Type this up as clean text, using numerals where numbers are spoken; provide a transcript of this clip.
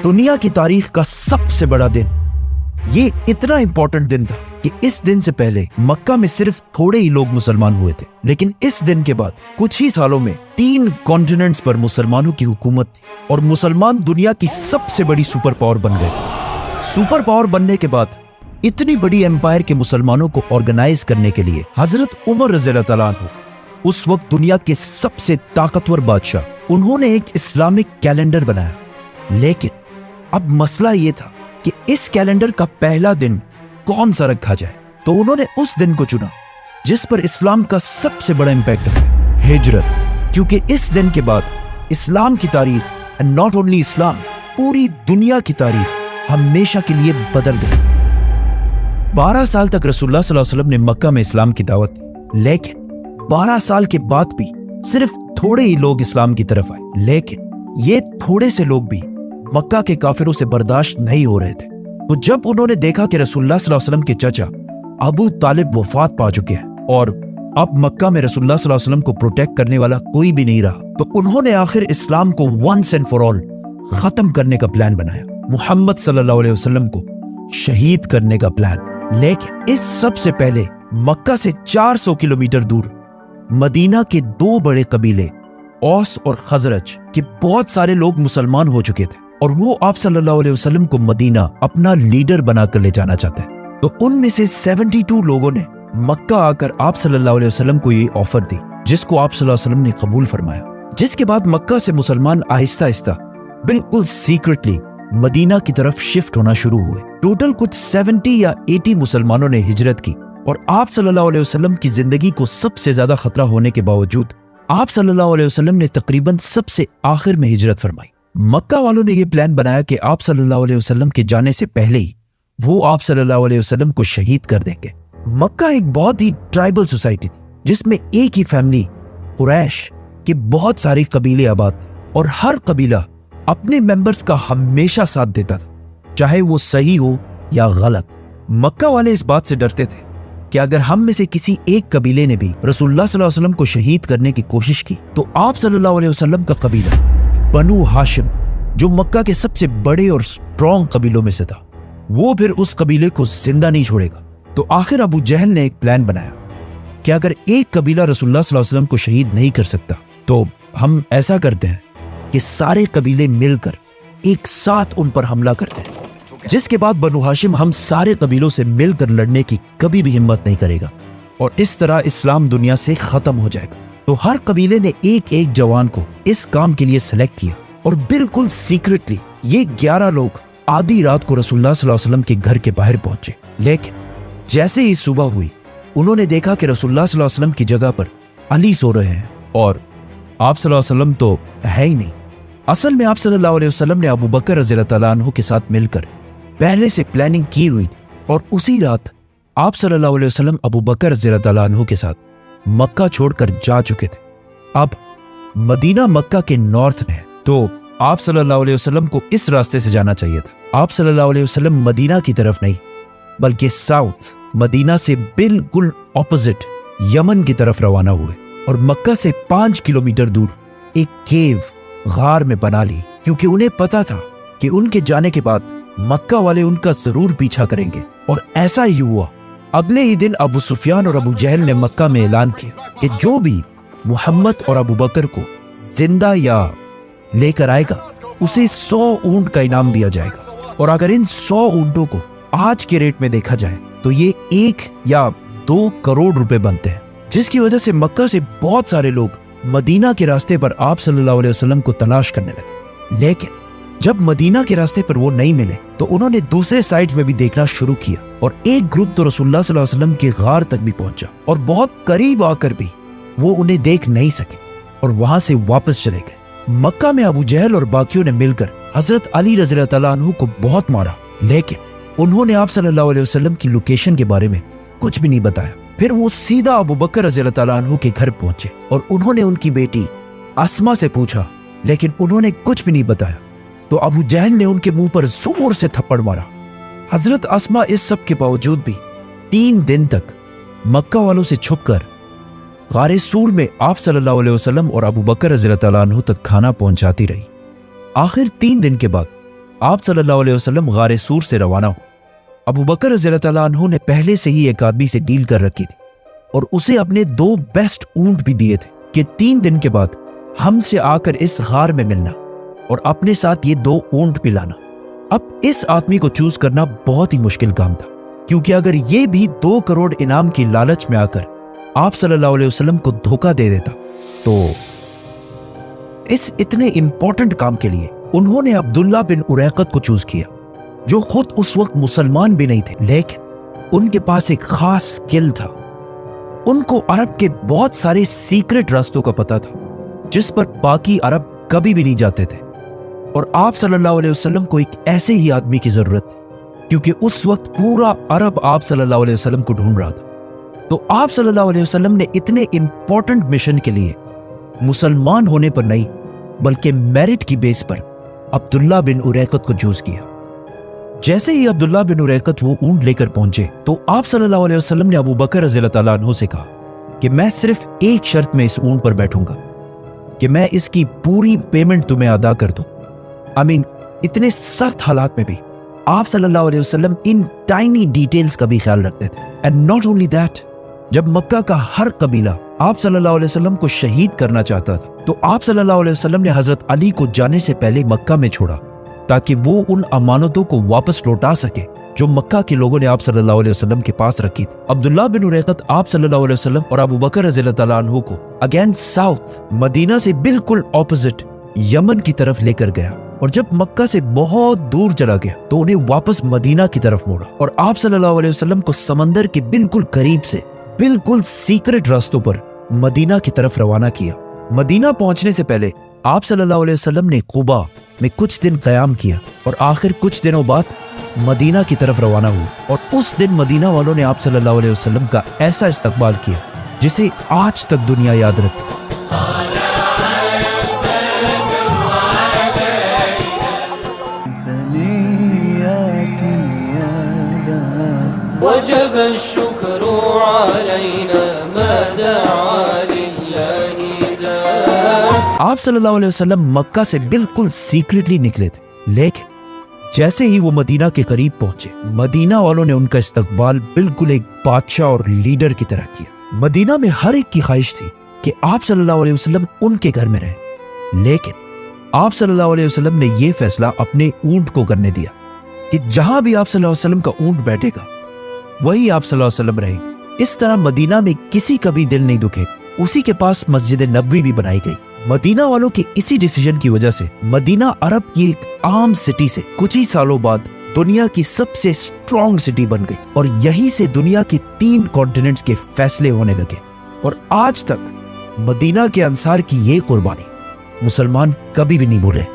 दुनिया की तारीख का सबसे बड़ा दिन। ये इतना इंपॉर्टेंट दिन था कि इस दिन से पहले मक्का में सिर्फ थोड़े ही लोग मुसलमान हुए थे, लेकिन इस दिन के बाद कुछ ही सालों में 3 कॉन्टिनेंट्स पर मुसलमानों की हुकूमत थी और मुसलमान दुनिया की सबसे बड़ी सुपर पावर बन गए थे। सुपर पावर बनने के बाद इतनी बड़ी एम्पायर के मुसलमानों को ऑर्गेनाइज करने के लिए हजरत उमर रज़ियल्लाहु ताला अन्हु, उस वक्त दुनिया के सबसे ताकतवर बादशाह, उन्होंने एक इस्लामिक कैलेंडर बनाया। लेकिन अब मसला ये था कि इस कैलेंडर का पहला दिन कौन सा रखा जाए, तो उन्होंने उस दिन को चुना जिस पर इस्लाम का सबसे बड़ा इंपैक्ट है, हिजरत। क्योंकि इस दिन के बाद इस्लाम की तारीख, एंड नॉट ओनली इस्लाम, पूरी दुनिया की तारीख हमेशा के लिए बदल गई। 12 साल तक रसूलुल्लाह सल्लल्लाहु अलैहि वसल्लम ने मक्का में इस्लाम की दावत दी, लेकिन 12 साल के बाद भी सिर्फ थोड़े ही लोग इस्लाम की तरफ आए। लेकिन ये थोड़े से लोग भी मक्का के काफिरों से बर्दाश्त नहीं हो रहे थे। तो जब उन्होंने देखा कि रसूलुल्लाह सल्लल्लाहु अलैहि वसल्लम के चाचा अबू तालिब वफात पा चुके हैं और अब मक्का में रसूलुल्लाह सल्लल्लाहु अलैहि वसल्लम को प्रोटेक्ट करने वाला कोई भी नहीं रहा, तो उन्होंने आखिर इस्लाम को वंस एंड फॉर ऑल खत्म करने का प्लान बनाया, मुहम्मद सल्लल्लाहु अलैहि वसल्लम को शहीद करने का प्लान। लेकिन इस सबसे पहले मक्का से 400 किलोमीटर दूर मदीना के 2 बड़े कबीले औस और खजरज के बहुत सारे लोग मुसलमान हो चुके थे और वो आप सल्लल्लाहु अलैहि वसल्लम को मदीना अपना लीडर बनाकर ले जाना चाहते हैं। तो उनमें से 72 लोगों ने मक्का आकर आप सल्लल्लाहु अलैहि वसल्लम को ये ऑफर दी, जिसको आप सल्लल्लाहु अलैहि वसल्लम ने कबूल फरमाया। जिसके बाद मक्का से मुसलमान आहिस्ता आहिस्ता बिल्कुल सीक्रेटली मदीना की तरफ शिफ्ट होना शुरू हुए। टोटल कुछ 70 या 80 मुसलमानों ने हिजरत की और आप सल्लल्लाहु अलैहि वसल्लम की जिंदगी को सबसे ज्यादा खतरा होने के बावजूद आप सल्लल्लाहु अलैहि वसल्लम ने तकरीबन सबसे आखिर में हिजरत फरमाई। मक्का वालों ने यह प्लान बनाया कि आप सल्लल्लाहु अलैहि वसल्लम के जाने से पहले ही वो आप सल्लल्लाहु अलैहि वसल्लम को शहीद कर देंगे। मक्का एक बहुत ही ट्राइबल सोसाइटी थी जिसमें एक ही फैमिली कुरैश के बहुत सारे कबीले आबाद थे और हर कबीला अपने मेंबर्स का हमेशा साथ देता था, चाहे वो सही हो या गलत। मक्का वाले इस बात से डरते थे कि अगर हम में से किसी एक कबीले ने भी रसूलुल्लाह सल्लल्लाहु अलैहि वसल्लम को शहीद करने की कोशिश की तो आप सल्लल्लाहु अलैहि वसल्लम का कबीला बनु हाशिम, जो मक्का के सबसे बड़े और स्ट्रॉन्ग कबीलों में से था, वो फिर उस कबीले को जिंदा नहीं छोड़ेगा। तो आखिर अबू जहल ने एक प्लान बनाया कि अगर एक कबीला रसूलुल्लाह सल्लल्लाहु अलैहि वसल्लम को शहीद नहीं कर सकता तो हम ऐसा करते हैं कि सारे कबीले मिलकर एक साथ उन पर हमला करते हैं, जिसके बाद बनु हाशिम हम सारे कबीलों से मिलकर लड़ने की कभी भी हिम्मत नहीं करेगा और इस तरह इस्लाम दुनिया से खत्म हो जाएगा। तो हर कबीले ने एक एक जवान को इस काम के लिए सेलेक्ट किया और बिल्कुल सीक्रेटली ये 11 लोग आधी रात को रसूलुल्लाह सल्लल्लाहु अलैहि वसल्लम के घर के बाहर पहुंचे। लेकिन जैसे ही सुबह हुई उन्होंने देखा कि रसूलुल्लाह सल्लल्लाहु अलैहि वसल्लम की जगह पर अली सो रहे हैं और आप सल्लल्लाहु अलैहि वसल्लम तो है ही नहीं। असल में आप सल्लल्लाहु अलैहि वसल्लम ने अबू बकर रज़ियल्लाहु ताला अन्हु के साथ मिलकर पहले से प्लानिंग की हुई थी और उसी रात आप सल्लल्लाहु अलैहि वसल्लम अबू बकर रज़ियल्लाहु ताला अन्हु के साथ मक्का छोड़कर जा चुके थे। अब मदीना मक्का के नॉर्थ में है, तो आप सल्लल्लाहु अलैहि वसल्लम को इस रास्ते से जाना चाहिए था। आप सल्लल्लाहु अलैहि वसल्लम मदीना की तरफ नहीं बल्कि साउथ मदीना से बिल्कुल ऑपोजिट यमन की तरफ रवाना हुए और मक्का से 5 किलोमीटर दूर एक केव गार में बना ली, क्योंकि उन्हें पता था कि उनके जाने के बाद मक्का वाले उनका जरूर पीछा करेंगे। और ऐसा ही हुआ। अगले ही दिन अबू सुफियान और अबू जहल ने मक्का में ऐलान किया कि जो भी मुहम्मद और अबू बकर को जिंदा या लेकर आएगा उसे 100 ऊंट का इनाम दिया जाएगा और अगर इन 100 ऊंटों को आज के रेट में देखा जाए तो ये 1 या 2 करोड़ रुपए बनते हैं, जिसकी वजह से मक्का से बहुत सारे लोग मदीना के रास्ते पर आप सल्लल्लाहु अलैहि वसल्लम को तलाश करने लगे। लेकिन जब मदीना के रास्ते पर वो नहीं मिले तो उन्होंने दूसरे साइड्स में भी देखना शुरू किया और एक ग्रुप तो रसूलुल्लाह सल्लल्लाहु अलैहि वसल्लम के गार तक भी पहुंचा और बहुत करीब आकर भी वो उन्हें देख नहीं सके और वहां से वापस चले गए। मक्का में अबू जहल और बाकियों ने मिलकर हजरत अली रज़ियल्लाहु ताला अन्हु को बहुत मारा, लेकिन उन्होंने आप सल्लल्लाहु अलैहि वसल्लम की लोकेशन के बारे में कुछ भी नहीं बताया। फिर वो सीधा अबू बकर रज़ियल्लाहु ताला अन्हु के घर पहुंचे और उन्होंने उनकी बेटी अस्मा से पूछा, लेकिन उन्होंने कुछ भी नहीं बताया। तो अबू जहल ने उनके मुंह पर जोर से थप्पड़ मारा। हजरत अस्मा इस सब के बावजूद भी 3 दिन तक मक्का वालों से छुपकर गारे सूर में आप सल्लल्लाहु अलैहि वसल्लम और अबू बकर रज़ियल्लाहु ताला अन्हु तक खाना पहुंचाती रही। आखिर 3 दिन के बाद आप सल्लल्लाहु अलैहि वसल्लम गारे सूर से रवाना हुए। अबू बकर रज़ियल्लाहु तआला अन्हु ने पहले से ही एक आदमी से डील कर रखी थी और उसे अपने 2 बेस्ट ऊंट भी दिए थे कि 3 दिन के बाद हमसे आकर इस गार में मिलना और अपने साथ ये 2 ऊंट भी लाना। अब इस आदमी को चूज करना बहुत ही मुश्किल काम था, क्योंकि अगर ये भी 2 करोड़ इनाम की लालच में आकर आप सल्लल्लाहु अलैहि वसल्लम को धोखा दे देता तो इस इतने इंपॉर्टेंट काम के लिए उन्होंने अब्दुल्ला बिन उरैकत को चूज किया, जो खुद उस वक्त मुसलमान भी नहीं थे, लेकिन उनके पास एक खास स्किल था। उनको अरब के बहुत सारे सीक्रेट रास्तों का पता था जिस पर बाकी अरब कभी भी नहीं जाते थे, और आप सल्लल्लाहु अलैहि वसल्लम को एक ऐसे ही आदमी की जरूरत थी, क्योंकि उस वक्त पूरा अरब आप सल्लल्लाहु अलैहि वसल्लम को ढूंढ रहा था। तो आप सल्लल्लाहु अलैहि वसल्लम ने इतने इंपॉर्टेंट मिशन के लिए मुसलमान होने पर नहीं बल्कि मेरिट की बेस पर अब्दुल्ला बिन उरैकत को चूज किया। जैसे ही अब्दुल्ला बिन उरैकत वो ऊंट लेकर पहुंचे तो आप सल्लल्लाहु अलैहि वसल्लम ने अबू बकर रज़ियल्लाहु तआला अन्हु से कहा कि मैं सिर्फ एक शर्त में इस ऊंट पर बैठूंगा कि मैं इसकी पूरी पेमेंट तुम्हें अदा कर दूं। इतने सख्त हालात में भी आप सल्लल्लाहु अलैहि वसल्लम इन टाइनी डिटेल्स का भी ख्याल रखते थे। एंड नॉट ओनली दैट, जब मक्का का हर कबीला आप सल्लल्लाहु अलैहि वसल्लम को शहीद करना चाहता था तो आप सल्लल्लाहु अलैहि वसल्लम ने हजरत अली को जाने से पहले मक्का में छोड़ा ताकि वो उन अमानतों को वापस लौटा सके जो मक्का के लोगों ने आप सल्लल्लाहु अलैहि वसल्लम के पास रखी थी। अब्दुल्ला बिन उरैकत आप सल्लल्लाहु अलैहि वसल्लम और अबू बकर रज़ियल्लाहु तआला अन्हु को अगेंस्ट साउथ मदीना से बिल्कुल ऑपोजिट यमन की तरफ लेकर गया, और जब मक्का से बहुत दूर चला गया तो उन्हें वापस मदीना की तरफ मोड़ा और आप सल्लल्लाहु अलैहि वसल्लम को समंदर के बिल्कुल करीब से बिल्कुल सीक्रेट रास्तों पर मदीना की तरफ रवाना किया। मदीना पहुंचने से पहले आप सल्लल्लाहु अलैहि वसल्लम ने कुबा में कुछ दिन क़याम किया और आखिर कुछ दिनों बाद मदीना की तरफ रवाना हुए, और उस दिन मदीना वालों ने आप सल्लल्लाहु अलैहि वसल्लम का ऐसा इस्तकबाल किया जिसे आज तक दुनिया याद रखती है। وجب الشكر علينا ما دعا لله داع। आप सल्लल्लाहु अलैहि वसल्लम मक्का से बिल्कुल सीक्रेटली निकले थे, लेकिन जैसे ही वो मदीना के करीब पहुंचे मदीना वालों ने उनका इस्तकबाल बिल्कुल एक बादशाह और लीडर की तरह किया। मदीना में हर एक की ख्वाहिश थी कि आप सल्लल्लाहु अलैहि वसल्लम उनके घर में रहे, लेकिन आप सल्लल्लाहु अलैहि वसल्लम ने यह फैसला अपने ऊंट को करने दिया कि जहां भी आप सल्लल्लाहु अलैहि वसल्लम का ऊंट बैठेगा वही आप सल्लल्लाहु अलैहि वसल्लम रहेंगे। इस तरह मदीना में किसी का भी दिल नहीं दुखेगा। उसी के पास मस्जिद नबवी भी बनाई गई। मदीना वालों के इसी डिसीजन की वजह से मदीना अरब की एक आम सिटी से कुछ ही सालों बाद दुनिया की सबसे स्ट्रॉन्ग सिटी बन गई, और यहीं से दुनिया के 3 कॉन्टिनेंट्स के फैसले होने लगे। और आज तक मदीना के अंसार की ये कुर्बानी मुसलमान कभी भी नहीं भूले।